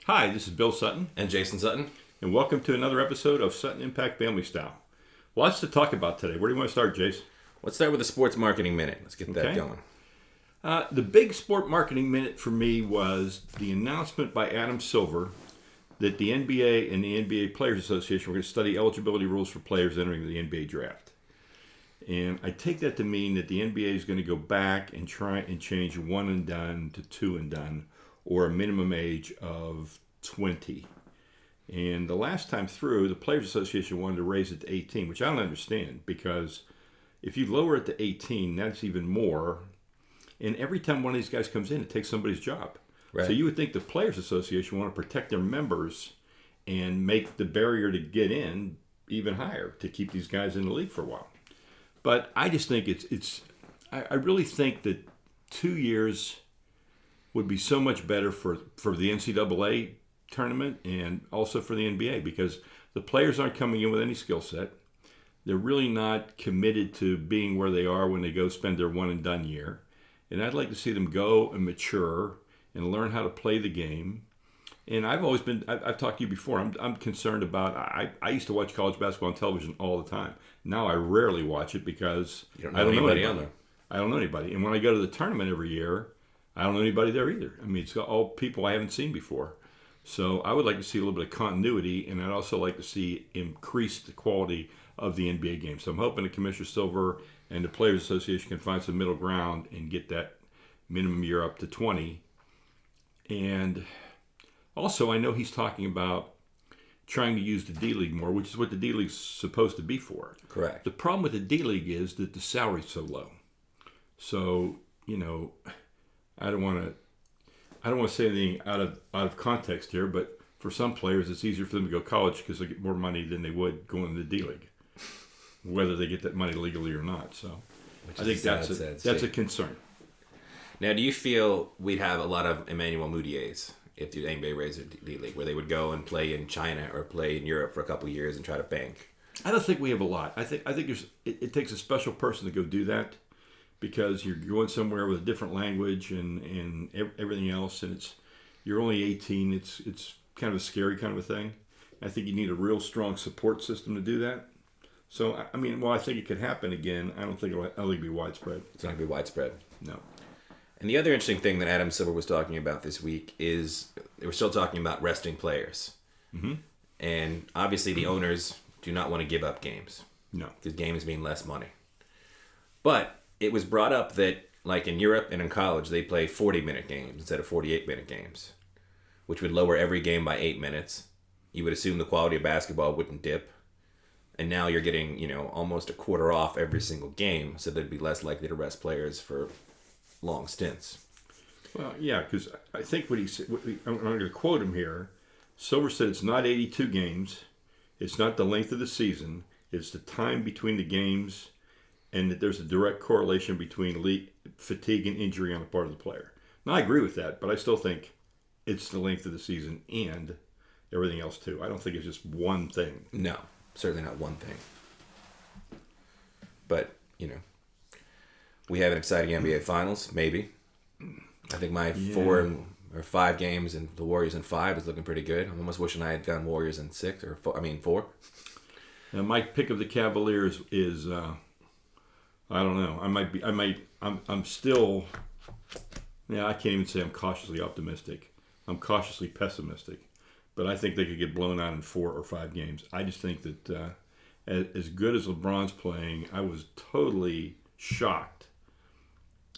Hi, this is Bill Sutton. And Jason Sutton. And welcome to another episode of Sutton Impact Family Style. Lots to talk about today. Where do you want to start, Jace? Let's start with the Sports Marketing Minute. Let's get that going. The big sport marketing minute for me was the announcement by Adam Silver that the NBA and the NBA Players Association were going to study eligibility rules for players entering the NBA draft. And I take that to mean that the NBA is going to go back and try and change one and done to two and done, or a minimum age of 20. And the last time through, the Players Association wanted to raise it to 18, which I don't understand, because if you lower it to 18, that's even more. And every time one of these guys comes in, it takes somebody's job. Right. So you would think the Players Association want to protect their members and make the barrier to get in even higher to keep these guys in the league for a while. But I just think I really think that 2 years would be so much better for the NCAA tournament and also for the NBA, because the players aren't coming in with any skill set. They're really not committed to being where they are when they go spend their one and done year. And I'd like to see them go and mature and learn how to play the game. And I've talked to you before, I'm concerned about, I used to watch college basketball on television all the time. Now I rarely watch it because I don't know anybody on there. I don't know anybody. And when I go to the tournament every year, I don't know anybody there either. I mean, it's all people I haven't seen before. So I would like to see a little bit of continuity, and I'd also like to see increased quality of the NBA game. So I'm hoping that Commissioner Silver and the Players Association can find some middle ground and get that minimum year up to 20. And also, I know he's talking about trying to use the D-League more, which is what the D-League's supposed to be for. Correct. The problem with the D-League is that the salary's so low. So, I don't want to say anything out of context here, but for some players, it's easier for them to go to college because they get more money than they would going to the D-League, whether they get that money legally or not. So I think that's a concern. Now, do you feel we'd have a lot of Emmanuel Mudiay's if the NBA raised the D-League, where they would go and play in China or play in Europe for a couple of years and try to bank? I don't think we have a lot. I think it takes a special person to go do that, because you're going somewhere with a different language and everything else, and you're only 18. It's kind of a scary kind of a thing. I think you need a real strong support system to do that. So I mean, I think it could happen again. I don't think it'll be widespread. It's not going to be widespread. No. And the other interesting thing that Adam Silver was talking about this week is they were still talking about resting players. Mm-hmm. And obviously the owners do not want to give up games. No. Because games mean less money. But it was brought up that, like in Europe and in college, they play 40-minute games instead of 48-minute games, which would lower every game by 8 minutes. You would assume the quality of basketball wouldn't dip. And now you're getting, almost a quarter off every single game, so they'd be less likely to rest players for long stints. Well, yeah, because I think what he said, I'm going to quote him here. Silver said it's not 82 games. It's not the length of the season. It's the time between the games, and that there's a direct correlation between fatigue and injury on the part of the player. Now, I agree with that, but I still think it's the length of the season and everything else, too. I don't think it's just one thing. No, certainly not one thing. But, we have an exciting NBA Finals, maybe. I think my 4 or 5 games and the Warriors in 5 is looking pretty good. I'm almost wishing I had gone Warriors in 4. Now, my pick of the Cavaliers is... I don't know. I'm still, I can't even say I'm cautiously optimistic. I'm cautiously pessimistic. But I think they could get blown out in 4 or 5 games. I just think that as good as LeBron's playing, I was totally shocked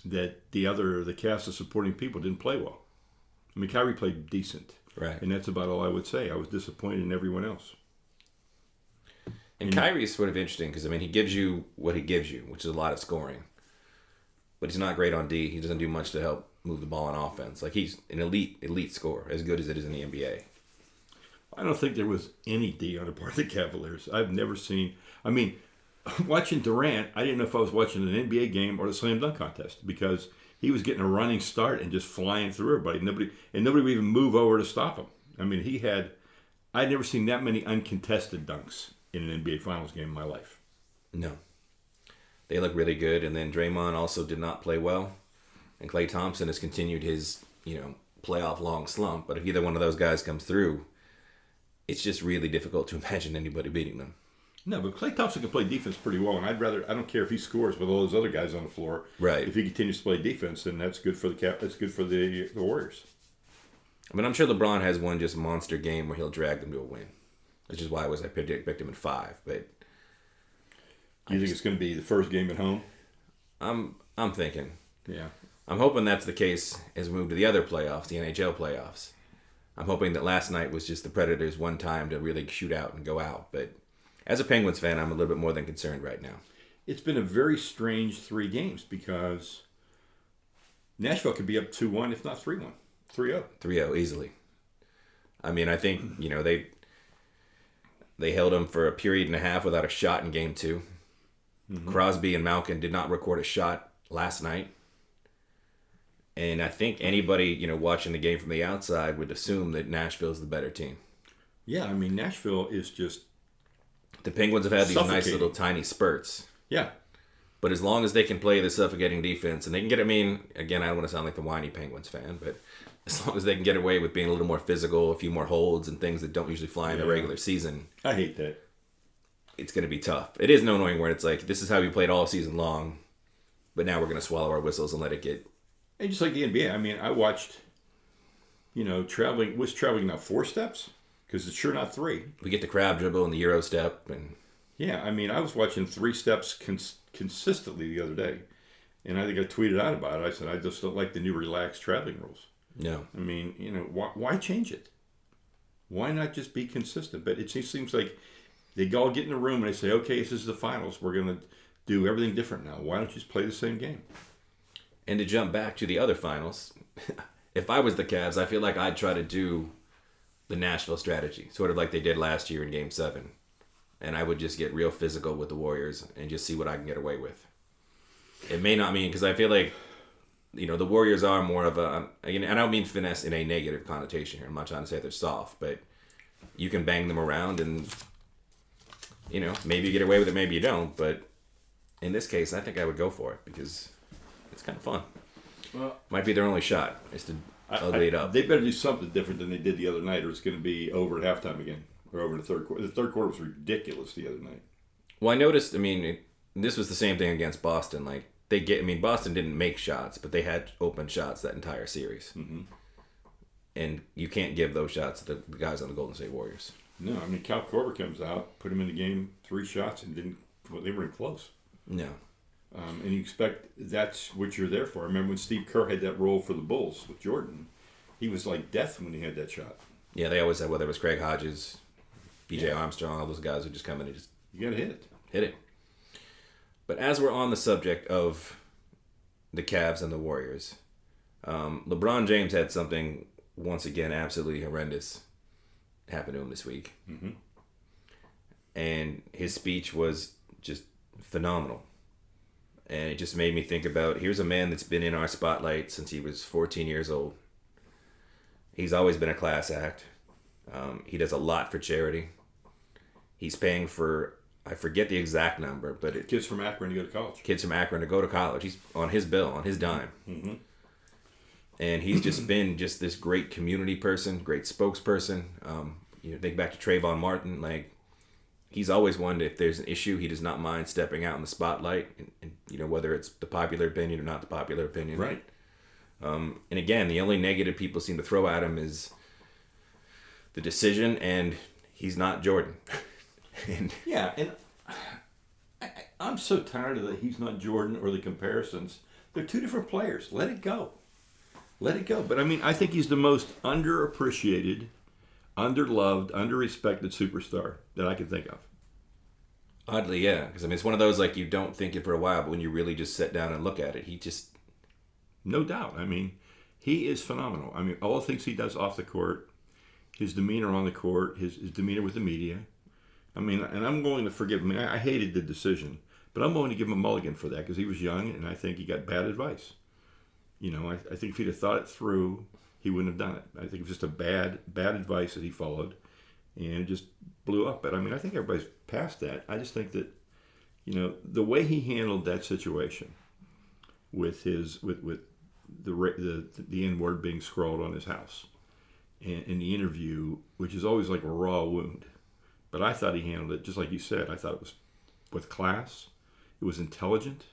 that the cast of supporting people didn't play well. I mean, Kyrie played decent. Right. And that's about all I would say. I was disappointed in everyone else. And Kyrie's sort of interesting because, he gives you what he gives you, which is a lot of scoring. But he's not great on D. He doesn't do much to help move the ball on offense. Like, he's an elite scorer, as good as it is in the NBA. I don't think there was any D on the part of the Cavaliers. I've never seen... watching Durant, I didn't know if I was watching an NBA game or the slam dunk contest, because he was getting a running start and just flying through everybody. Nobody would even move over to stop him. I'd never seen that many uncontested dunks in an NBA Finals game in my life. No. They look really good, and then Draymond also did not play well. And Klay Thompson has continued his, playoff long slump. But if either one of those guys comes through, it's just really difficult to imagine anybody beating them. No, but Klay Thompson can play defense pretty well, and I don't care if he scores with all those other guys on the floor. Right. If he continues to play defense, then that's good for that's good for the Warriors. I mean, I'm sure LeBron has one just monster game where he'll drag them to a win, which is why I picked him in 5. But do you think it's going to be the first game at home? I'm thinking. Yeah. I'm hoping that's the case as we move to the other playoffs, the NHL playoffs. I'm hoping that last night was just the Predators' one time to really shoot out and go out, but. As a Penguins fan, I'm a little bit more than concerned right now. It's been a very strange 3 games because Nashville could be up 2-1, if not 3-1. 3-0. 3-0, easily. I mean, I think, they held them for a period and a half without a shot in Game 2. Mm-hmm. Crosby and Malkin did not record a shot last night. And I think anybody, watching the game from the outside would assume that Nashville's the better team. Yeah, I mean, Nashville is just... The Penguins have had these nice little tiny spurts. Yeah. But as long as they can play the suffocating defense, and they can get, again, I don't want to sound like the whiny Penguins fan, but as long as they can get away with being a little more physical, a few more holds, and things that don't usually fly in the regular season. I hate that. It's going to be tough. It is no knowing where it's like, this is how we played all season long, but now we're going to swallow our whistles and let it get... And just like the NBA, I mean, I watched, traveling now 4 steps? Because it's sure not 3. We get the crab dribble and the Euro step. And yeah, I mean, I was watching 3 steps consistently the other day. And I think I tweeted out about it. I said, I just don't like the new relaxed traveling rules. No. I mean, why change it? Why not just be consistent? But it seems like they all get in a room and they say, okay, this is the finals. We're going to do everything different now. Why don't you just play the same game? And to jump back to the other finals, if I was the Cavs, I feel like I'd try to do the Nashville strategy, sort of like they did last year in Game 7. And I would just get real physical with the Warriors and just see what I can get away with. It may not mean, because I feel like, the Warriors are more of a, and I don't mean finesse in a negative connotation here. I'm not trying to say they're soft, but you can bang them around and, maybe you get away with it, maybe you don't. But in this case, I think I would go for it because it's kind of fun. Well, might be their only shot is to ugly it up. They better do something different than they did the other night, or it's going to be over at halftime again, or over in the third quarter. The third quarter was ridiculous the other night. Well, I noticed. This was the same thing against Boston. Boston didn't make shots, but they had open shots that entire series. Mm-hmm. And you can't give those shots to the guys on the Golden State Warriors. No, Cal Korver comes out, put him in the game, 3 shots, and they weren't close. No. And you expect that's what you're there for. I remember when Steve Kerr had that role for the Bulls with Jordan, he was like death when he had that shot. Yeah, they always had, whether it was Craig Hodges, B.J. Armstrong, all those guys would just come in and just... You got to hit it. Hit it. But as we're on the subject of the Cavs and the Warriors, LeBron James had something, once again, absolutely horrendous happen to him this week. Mm-hmm. And his speech was just phenomenal. And it just made me think about, here's a man that's been in our spotlight since he was 14 years old. He's always been a class act. He does a lot for charity. He's paying for, I forget the exact number, but kids from Akron to go to college. Kids from Akron to go to college. He's on his bill, on his dime. Mm-hmm. And he's just been just this great community person, great spokesperson. Think back to Trayvon Martin, he's always one, if there's an issue, he does not mind stepping out in the spotlight, and whether it's the popular opinion or not the popular opinion. Right. And again, the only negative people seem to throw at him is the decision, and he's not Jordan. and I'm so tired of that he's not Jordan or the comparisons. They're 2 different players. Let it go. But I think he's the most underappreciated, underloved, underrespected superstar that I can think of. Oddly, yeah. Because, it's one of those, you don't think it for a while, but when you really just sit down and look at it, he just... No doubt. He is phenomenal. All the things he does off the court, his demeanor on the court, his demeanor with the media. And I'm willing to forgive him. I hated the decision, but I'm willing to give him a mulligan for that because he was young, and I think he got bad advice. I think if he'd have thought it through, he wouldn't have done it. I think it was just a bad advice that he followed, and it just blew up. But I think everybody's past that. I just think that, the way he handled that situation with the N word being scrawled on his house, and in the interview, which is always like a raw wound. But I thought he handled it just like you said. I thought it was with class. It was intelligent.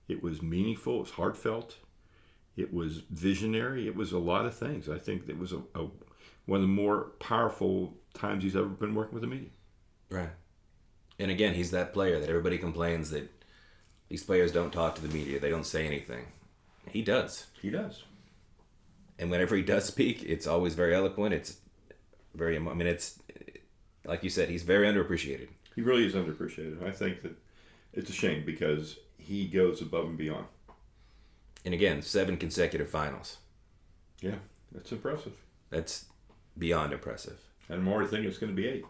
It was meaningful. It was heartfelt. It was visionary. It was a lot of things. I think it was one of the more powerful times he's ever been working with the media. Right. And again, he's that player that everybody complains that these players don't talk to the media. They don't say anything. He does. He does. And whenever he does speak, it's always very eloquent. It's very, I mean, it's, like you said, he's very underappreciated. He really is underappreciated. I think that it's a shame because he goes above and beyond. And again, 7 consecutive finals. Yeah, that's impressive. That's beyond impressive. And I'm already thinking it's going to be 8.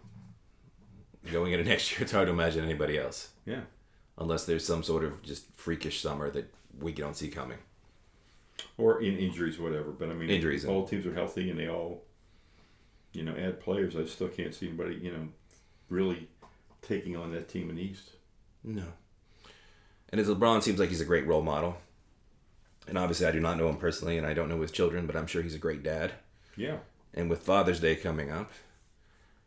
Going into next year, it's hard to imagine anybody else. Yeah. Unless there's some sort of just freakish summer that we don't see coming. Or in injuries, whatever. But I mean, injuries, if all teams are healthy and they all, add players, I still can't see anybody, really taking on that team in the East. No. And as LeBron seems like he's a great role model. And obviously I do not know him personally and I don't know his children, but I'm sure he's a great dad. Yeah. And with Father's Day coming up,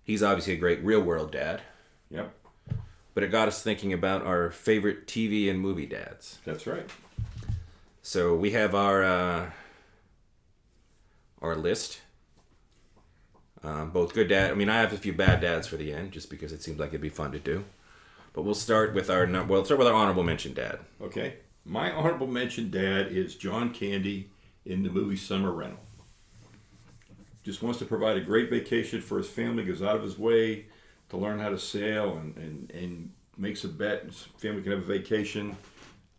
he's obviously a great real world dad. Yep. But it got us thinking about our favorite TV and movie dads. That's right. So we have our list. Both good dad. I mean, I have a few bad dads for the end, just because it seems like it'd be fun to do. But we'll start with our honorable mention dad. Okay. My honorable mention dad is John Candy in the movie Summer Rental. Just wants to provide a great vacation for his family, goes out of his way to learn how to sail and makes a bet his family can have a vacation.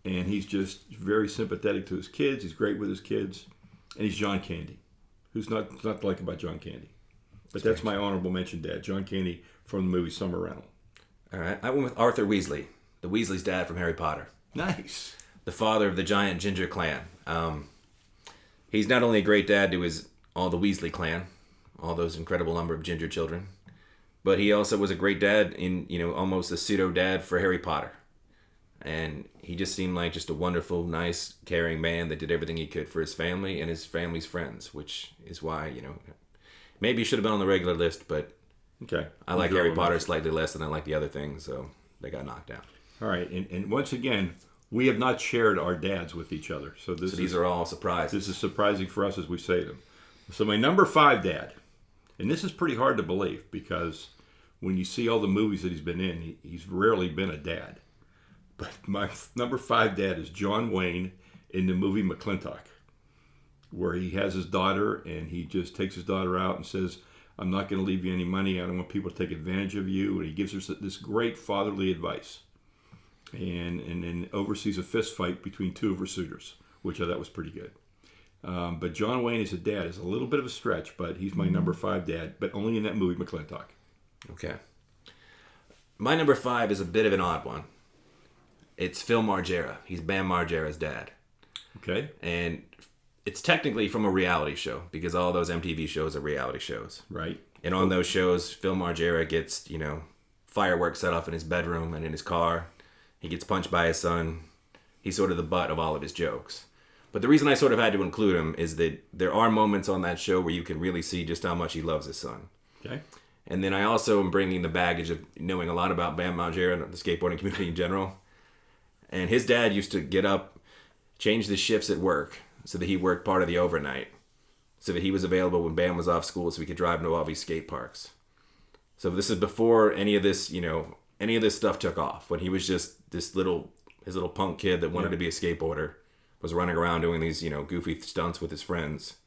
And he's just very sympathetic to his kids. He's great with his kids. And he's John Candy. Who's not to like about John Candy? But that's my honorable mention dad, John Candy from the movie Summer Rental. All right. I went with Arthur Weasley, the Weasley's dad from Harry Potter. Nice. The father of the giant ginger clan. He's not only a great dad to all the Weasley clan, all those incredible number of ginger children, but he also was a great dad in, almost a pseudo dad for Harry Potter. And he just seemed like just a wonderful, nice, caring man that did everything he could for his family and his family's friends, which is why, maybe he should have been on the regular list, but okay. I like Harry Potter slightly less than I like the other things, so they got knocked down. All right, and once again, we have not shared our dads with each other, so these are all surprises. This is surprising for us as we say them. So my number 5 dad, and this is pretty hard to believe because when you see all the movies that he's been in, he's rarely been a dad. But my number 5 dad is John Wayne in the movie McClintock, where he has his daughter and he just takes his daughter out and says, I'm not going to leave you any money. I don't want people to take advantage of you. And he gives her this great fatherly advice. And then oversees a fist fight between 2 of her suitors, which I thought was pretty good. But John Wayne as a dad is a little bit of a stretch, but he's my number 5 dad, but only in that movie McClintock. Okay. My number 5 is a bit of an odd one. It's Phil Margera. He's Bam Margera's dad. Okay. And it's technically from a reality show because all those MTV shows are reality shows. Right. And on those shows, Phil Margera gets, fireworks set off in his bedroom and in his car. He gets punched by his son. He's sort of the butt of all of his jokes. But the reason I sort of had to include him is that there are moments on that show where you can really see just how much he loves his son. Okay. And then I also am bringing the baggage of knowing a lot about Bam Margera and the skateboarding community in general. And his dad used to get up, change the shifts at work so that he worked part of the overnight, so that he was available when Bam was off school so he could drive him to all these skate parks. So this is before any of this, any of this stuff took off, when he was just his little punk kid that wanted to be a skateboarder, was running around doing these, goofy stunts with his friends.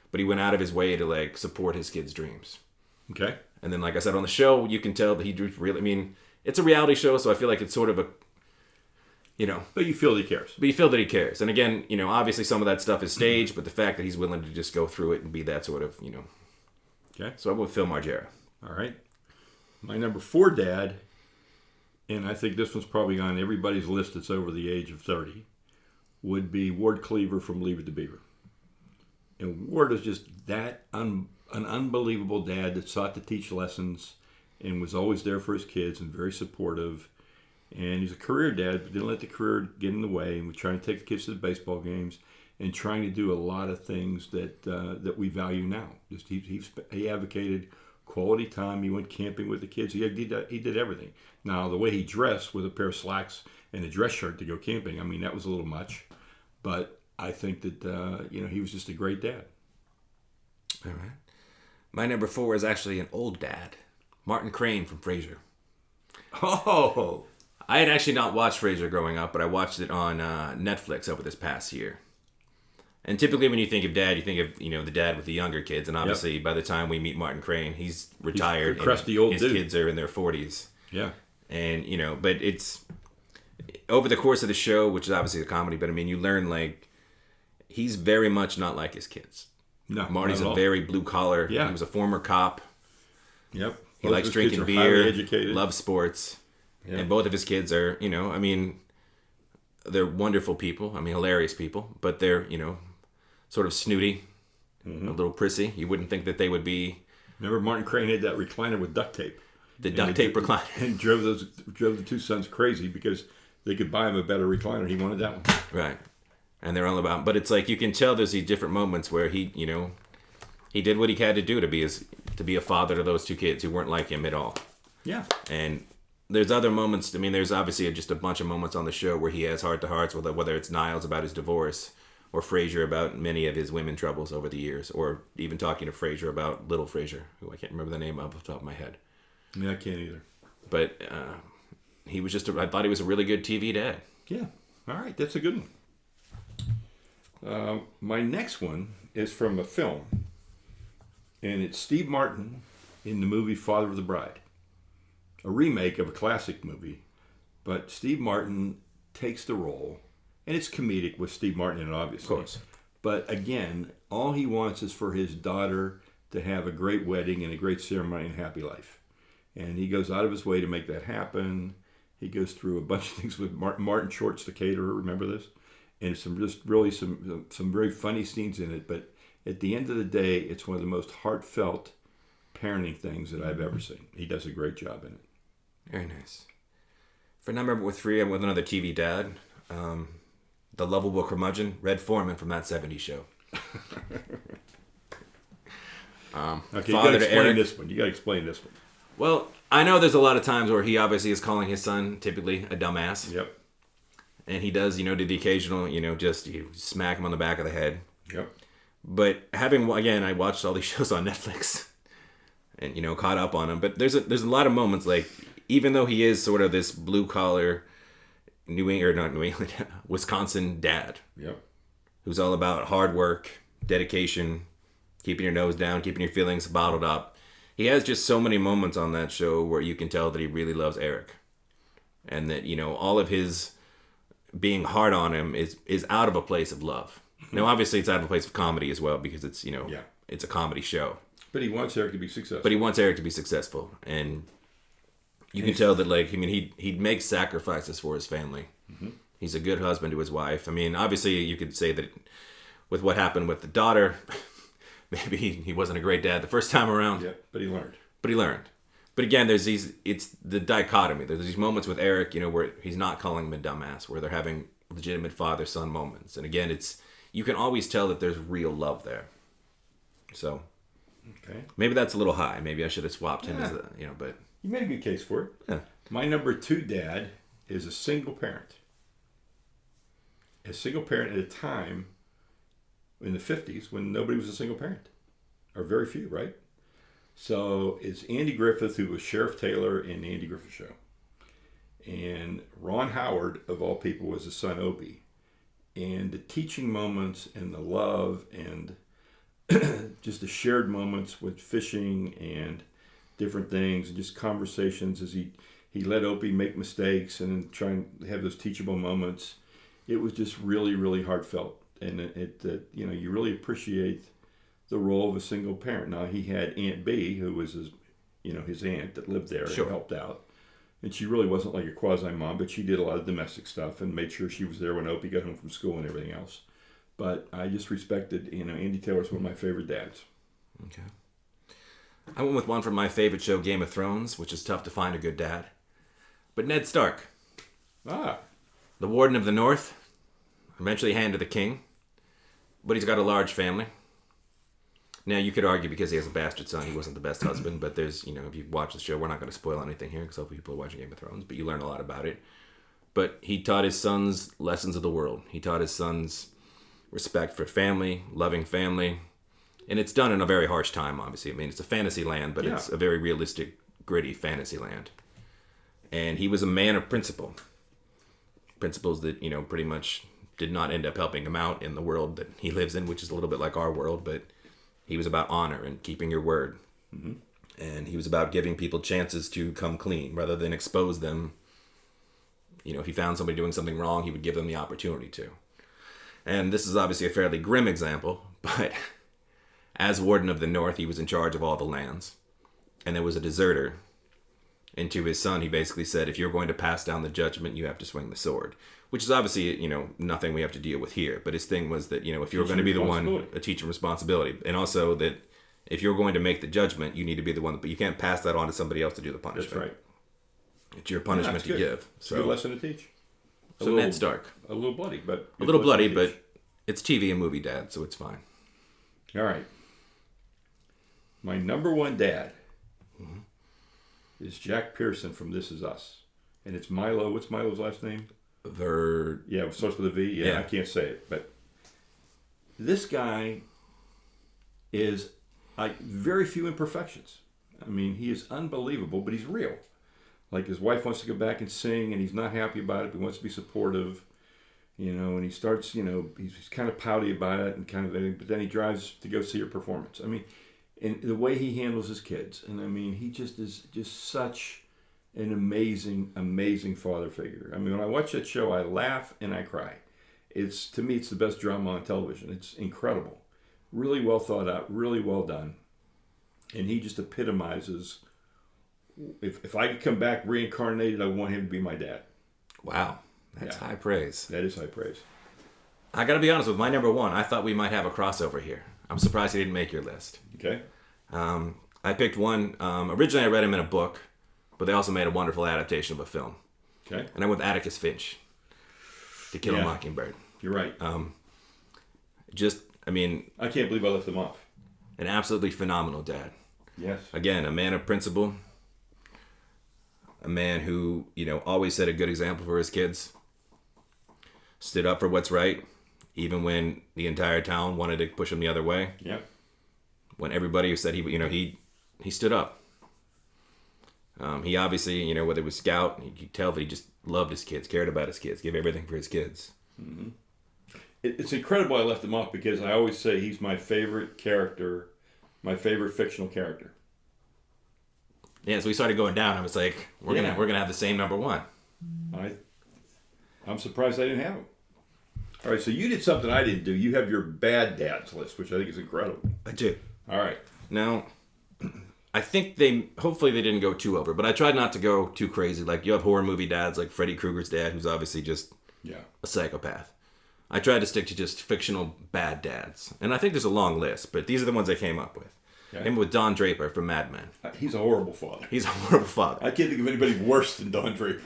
But he went out of his way to support his kids' dreams. Okay. And then, like I said, on the show, you can tell that he really, it's a reality show, so I feel like it's sort of a, But you feel that he cares. But you feel that he cares. And again, obviously some of that stuff is staged, but the fact that he's willing to just go through it and be that sort of, Okay. So I went with Phil Margera. All right. My number 4 dad, and I think this one's probably on everybody's list that's over the age of 30, would be Ward Cleaver from Leave It to Beaver. And Ward is just an unbelievable dad that sought to teach lessons and was always there for his kids and very supportive. And he's a career dad, but didn't let the career get in the way and was trying to take the kids to the baseball games. and trying to do a lot of things that we value now. Just he advocated quality time. He went camping with the kids. He did everything. Now, the way he dressed with a pair of slacks and a dress shirt to go camping, I mean, that was a little much. But I think that, he was just a great dad. All right. My number 4 is actually an old dad, Martin Crane from Frasier. Oh! I had actually not watched Frasier growing up, but I watched it on Netflix over this past year. And typically when you think of dad, you think of, the dad with the younger kids. And obviously by the time we meet Martin Crane, he's retired. He's a crusty old his dude. Kids are in their 40s. Yeah. And, but it's over the course of the show, which is obviously a comedy, but I mean, you learn he's very much not like his kids. No, Marty's a very blue collar. Yeah. He was a former cop. Yep. He likes drinking beer, loves sports. Yeah. And both of his kids are, they're wonderful people. I mean, hilarious people, but they're, sort of snooty, a little prissy. You wouldn't think that they would be. Remember Martin Crane had that recliner with duct tape. The duct tape recliner. And drove the two sons crazy because they could buy him a better recliner. He wanted that one. Right. And they're all about, but it's you can tell there's these different moments where he did what he had to do to be a father to those two kids who weren't like him at all. Yeah. And there's other moments. I mean, there's obviously just a bunch of moments on the show where he has heart-to-hearts with whether it's Niles about his divorce or Frasier about many of his women troubles over the years, or even talking to Frasier about little Frasier, who I can't remember the name of off the top of my head. Yeah, I can't either. But he was I thought he was a really good TV dad. Yeah. All right. That's a good one. My next one is from a film, and it's Steve Martin in the movie Father of the Bride, a remake of a classic movie, but Steve Martin takes the role, and it's comedic with Steve Martin in it, obviously. Of course. But again, all he wants is for his daughter to have a great wedding and a great ceremony and a happy life. And he goes out of his way to make that happen. He goes through a bunch of things with Martin Short's the caterer, remember this? And some very funny scenes in it, but at the end of the day, it's one of the most heartfelt parenting things that I've ever seen. He does a great job in it. Very nice. For number 3, I'm with another TV dad, the lovable curmudgeon, Red Foreman from That 70s Show. Okay, you got to explain this one. You got to explain this one. Well, I know there's a lot of times where he obviously is calling his son typically a dumbass. Yep. And he does, do the occasional, just you smack him on the back of the head. Yep. But I watched all these shows on Netflix and, caught up on them. But there's a lot of moments, even though he is sort of this blue collar Wisconsin dad. Yep. Who's all about hard work, dedication, keeping your nose down, keeping your feelings bottled up. He has just so many moments on that show where you can tell that he really loves Eric. And that, all of his being hard on him is out of a place of love. Now, obviously, it's out of a place of comedy as well because it's, it's a comedy show. But he wants Eric to be successful. And you can tell that, he makes sacrifices for his family. Mm-hmm. He's a good husband to his wife. I mean, obviously, you could say that with what happened with the daughter, maybe he wasn't a great dad the first time around. Yeah, but he learned. But again, it's the dichotomy. There's these moments with Eric, where he's not calling him a dumbass, where they're having legitimate father-son moments. And again, you can always tell that there's real love there. So, okay, maybe that's a little high. Maybe I should have swapped him as but you made a good case for it. Yeah. My number 2 dad is a single parent. A single parent at a time in the 50s when nobody was a single parent, or very few, right? So it's Andy Griffith, who was Sheriff Taylor in the Andy Griffith Show. And Ron Howard, of all people, was his son Opie. And the teaching moments and the love and just the shared moments with fishing and different things and just conversations as he let Opie make mistakes and try and have those teachable moments. It was just really, really heartfelt. And you really appreciate the role of a single parent. Now, he had Aunt B, who was his aunt that lived there. Sure. And helped out. And she really wasn't like a quasi-mom, but she did a lot of domestic stuff and made sure she was there when Opie got home from school and everything else. But I just respected, Andy Taylor's one of my favorite dads. Okay. I went with one from my favorite show, Game of Thrones, which is tough to find a good dad. But Ned Stark. Ah. The Warden of the North, eventually Hand of the King. but he's got a large family. Now, you could argue because he has a bastard son, he wasn't the best husband, but there's, if you watch the show, we're not going to spoil anything here because hopefully people are watching Game of Thrones, but you learn a lot about it. But he taught his sons lessons of the world. He taught his sons respect for family, loving family, and it's done in a very harsh time, obviously. I mean, it's a fantasy land, but it's a very realistic, gritty fantasy land. And he was a man of principle. Principles that, pretty much did not end up helping him out in the world that he lives in, which is a little bit like our world, but he was about honor and keeping your word. Mm-hmm. And he was about giving people chances to come clean rather than expose them. If he found somebody doing something wrong, he would give them the opportunity to. And this is obviously a fairly grim example, but as Warden of the North, he was in charge of all the lands. And there was a deserter. And to his son, he basically said, if you're going to pass down the judgment, you have to swing the sword. Which is obviously, nothing we have to deal with here. But his thing was that, if you're going to be the one, a teacher responsibility. And also that if you're going to make the judgment, you need to be the one, but you can't pass that on to somebody else to do the punishment. That's right. It's your punishment to give. So, good lesson to teach. So Ned Stark. A little bloody, but... A little bloody, but it's TV and movie dad, so it's fine. All right. My number one dad is Jack Pearson from This Is Us. And it's Milo. What's Milo's last name? Yeah, it starts with a V. Yeah, I can't say it. But this guy is like very few imperfections. I mean, he is unbelievable, but he's real. Like his wife wants to go back and sing, and he's not happy about it, but he wants to be supportive. And he starts, he's kind of pouty about it and kind of, but then he drives to go see her performance. I mean, and the way he handles his kids. And I mean, he just is just such an amazing, amazing father figure. I mean, when I watch that show, I laugh and I cry. To me, it's the best drama on television. It's incredible. Really well thought out, really well done. And he just epitomizes, if I could come back reincarnated, I want him to be my dad. Wow. That's high praise. That is high praise. I got to be honest with my number one. I thought we might have a crossover here. I'm surprised he didn't make your list. Okay. I picked one. Originally, I read him in a book, but they also made a wonderful adaptation of a film. Okay. And I went with Atticus Finch, To Kill a Mockingbird. You're right. I can't believe I left him off. An absolutely phenomenal dad. Yes. Again, a man of principle. A man who, always set a good example for his kids. Stood up for what's right, even when the entire town wanted to push him the other way. Yeah. When everybody said he stood up. He obviously, whether it was Scout, you could tell that he just loved his kids, cared about his kids, gave everything for his kids. Mm-hmm. It's incredible I left him off because I always say he's my favorite character, my favorite fictional character. Yeah, so we started going down. I was like, we're gonna have the same number one. I'm surprised I didn't have him. All right, so you did something I didn't do. You have your bad dads list, which I think is incredible. I do. All right. Now, I think hopefully they didn't go too over, but I tried not to go too crazy. Like you have horror movie dads, like Freddy Krueger's dad, who's obviously just a psychopath. I tried to stick to just fictional bad dads, and I think there's a long list, but these are the ones I came up with. Okay. And with Don Draper from Mad Men. He's a horrible father. He's a horrible father. I can't think of anybody worse than Don Draper.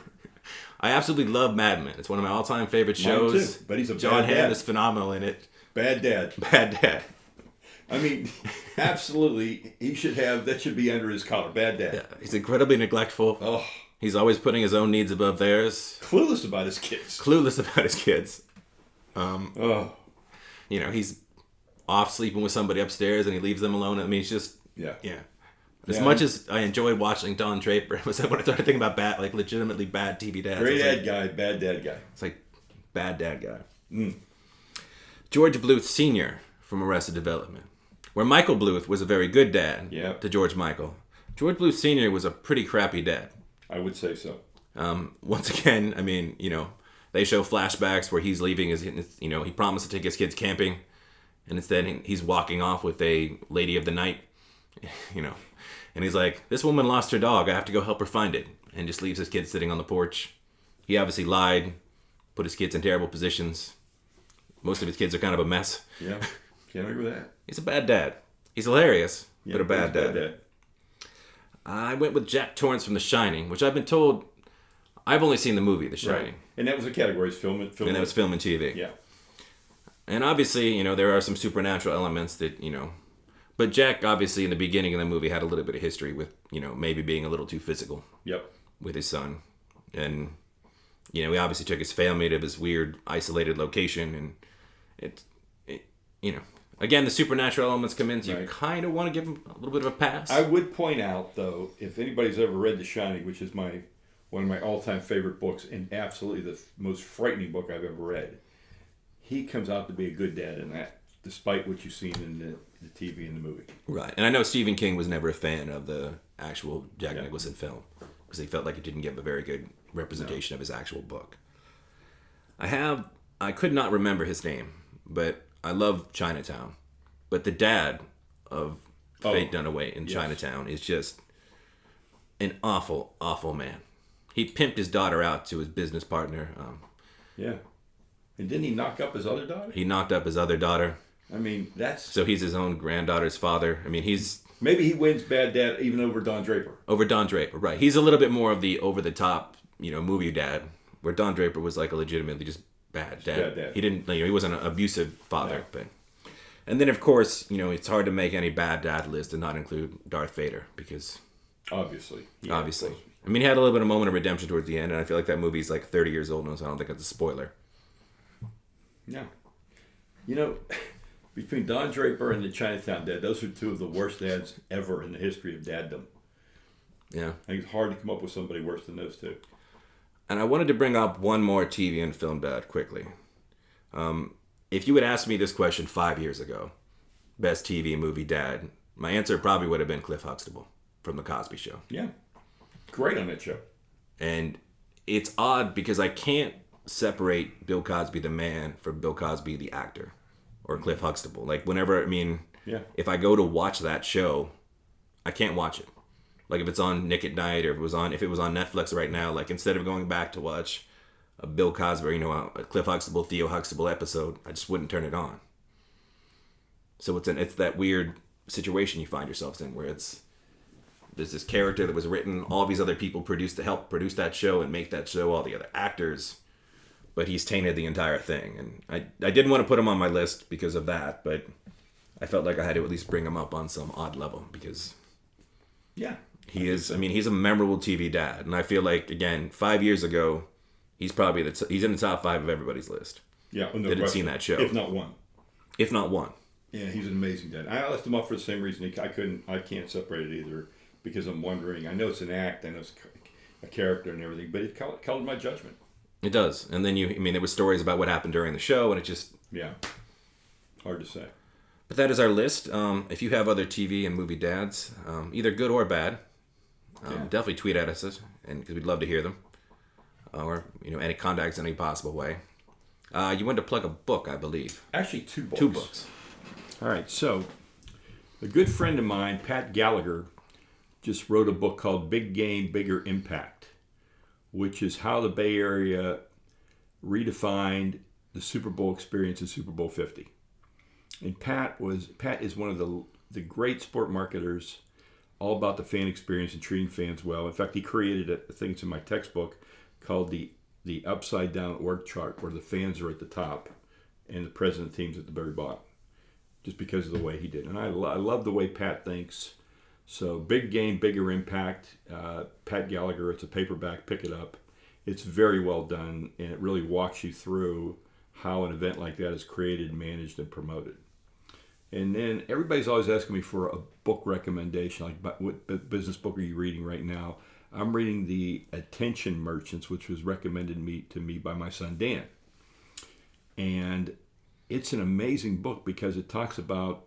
I absolutely love Mad Men. It's one of my all-time favorite shows. Mine too, but he's a John bad dad. Hamm is phenomenal in it. Bad dad. Bad dad. I mean, absolutely, that should be under his collar. Bad dad. Yeah, he's incredibly neglectful. Oh. He's always putting his own needs above theirs. Clueless about his kids. He's off sleeping with somebody upstairs and he leaves them alone. I mean, it's just... Yeah. As much as I enjoyed watching Don Draper, it was when I started thinking about legitimately bad TV dads. Great dad guy, bad dad guy. It's like, bad dad guy. Mm. George Bluth Sr. from Arrested Development. Where Michael Bluth was a very good dad to George Michael. George Bluth Sr. was a pretty crappy dad. I would say so. Once again, I mean, they show flashbacks where he's leaving he promised to take his kids camping. And instead he's walking off with a lady of the night, And he's like, this woman lost her dog. I have to go help her find it. And just leaves his kids sitting on the porch. He obviously lied, put his kids in terrible positions. Most of his kids are kind of a mess. Yeah, can't agree with that. He's a bad dad. He's hilarious, but a bad dad. I went with Jack Torrance from The Shining, which I've been told... I've only seen the movie, The Shining. Right. And that was a category. It's film and that was film and TV. Yeah. And obviously, you know, there are some supernatural elements that, you know, but Jack obviously in the beginning of the movie had a little bit of history with, you know, maybe being a little too physical. Yep. With his son. And, you know, he obviously took his family to this weird isolated location, and it you know, again, the supernatural elements come in, so you kind of want to give him a little bit of a pass. I would point out, though, if anybody's ever read The Shining, which is one of my all-time favorite books and absolutely the most frightening book I've ever read, he comes out to be a good dad in that, despite what you've seen in the TV and the movie. Right. And I know Stephen King was never a fan of the actual Jack Nicholson film, because he felt like it didn't give a very good representation of his actual book. I could not remember his name, but I love Chinatown. But the dad of Faye Dunaway in Chinatown is just an awful, awful man. He pimped his daughter out to his business partner. Yeah. And didn't he knock up his other daughter? He knocked up his other daughter. I mean, So he's his own granddaughter's father. I mean, he's... Maybe he wins bad dad even over Don Draper. Over Don Draper, right. He's a little bit more of the over-the-top, you know, movie dad, where Don Draper was like a legitimately just bad dad. Bad dad. He didn't, you know, he wasn't an abusive father. But and then, of course, you know, it's hard to make any bad dad list and not include Darth Vader, because... Obviously. I mean, he had a little bit of a moment of redemption towards the end, and I feel like that movie's like 30 years old now, so I don't think it's a spoiler. Yeah. You know... Between Don Draper and the Chinatown Dad, those are two of the worst dads ever in the history of daddom. Yeah. I think it's hard to come up with somebody worse than those two. And I wanted to bring up one more TV and film dad quickly. If you had asked me this question 5 years ago, best TV and movie dad, my answer probably would have been Cliff Huxtable from The Cosby Show. Yeah. Great on that show. And it's odd because I can't separate Bill Cosby the man from Bill Cosby the actor. Or Cliff Huxtable. Like, whenever, I mean, if I go to watch that show, I can't watch it. Like, if it's on Nick at Night, or if it was on Netflix right now, like, instead of going back to watch a Bill Cosby, or, you know, a Cliff Huxtable, Theo Huxtable episode, I just wouldn't turn it on. So it's that weird situation you find yourselves in, where there's this character that was written, all these other people to help produce that show and make that show, all the other actors, but he's tainted the entire thing. And I didn't want to put him on my list because of that, but I felt like I had to at least bring him up on some odd level, because he's a memorable TV dad. And I feel like, again, 5 years ago, he's probably he's in the top 5 of everybody's list. Yeah, no that had seen that show. If not one. Yeah, he's an amazing dad. I left him off for the same reason. I can't separate it either, because I'm wondering, I know it's an act, I know it's a character and everything, but it colored my judgment. It does. And then there were stories about what happened during the show, and it just... Yeah. Hard to say. But that is our list. If you have other TV and movie dads, either good or bad, definitely tweet at us, and because we'd love to hear them. Or, you know, any contacts in any possible way. You wanted to plug a book, I believe. Actually, 2 books. 2 books. All right, so a good friend of mine, Pat Gallagher, just wrote a book called Big Game, Bigger Impact, which is how the Bay Area redefined the Super Bowl experience in Super Bowl 50. And Pat is one of the great sport marketers, all about the fan experience and treating fans well. In fact, he created a thing that's in my textbook called the upside down org chart, where the fans are at the top and the president team's at the very bottom, just because of the way he did. And I love the way Pat thinks. So Big Game, Bigger Impact, Pat Gallagher, it's a paperback, pick it up. It's very well done, and it really walks you through how an event like that is created, managed, and promoted. And then everybody's always asking me for a book recommendation, like what business book are you reading right now? I'm reading The Attention Merchants, which was recommended to me by my son Dan. And it's an amazing book because it talks about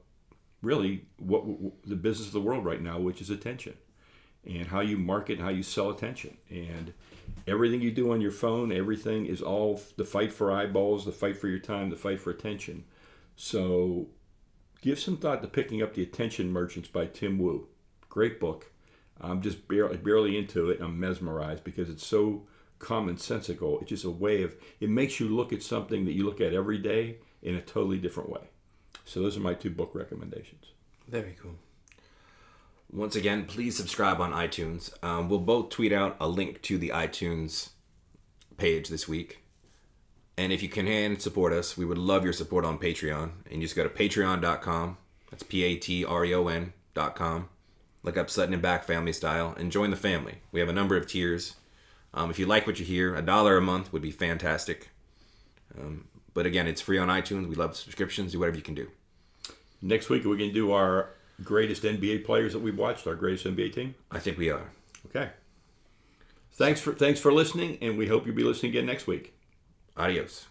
really what the business of the world right now, which is attention, and how you market and how you sell attention. And everything you do on your phone, everything is all the fight for eyeballs, the fight for your time, the fight for attention. So give some thought to picking up The Attention Merchants by Tim Wu. Great book. I'm just barely into it. I'm mesmerized because it's so commonsensical. It's just a way of, it makes you look at something that you look at every day in a totally different way. So those are my 2 book recommendations. Very cool. Once again, please subscribe on iTunes. We'll both tweet out a link to the iTunes page this week. And if you can support us, we would love your support on Patreon. And just go to patreon.com. That's patreon.com. Look up Sutton and Back Family Style and join the family. We have a number of tiers. If you like what you hear, $1 a month would be fantastic. But again, it's free on iTunes. We love subscriptions. Do whatever you can do. Next week, we're going to do our greatest NBA players that we've watched, our greatest NBA team. I think we are. Okay. Thanks for listening, and we hope you'll be listening again next week. Adios.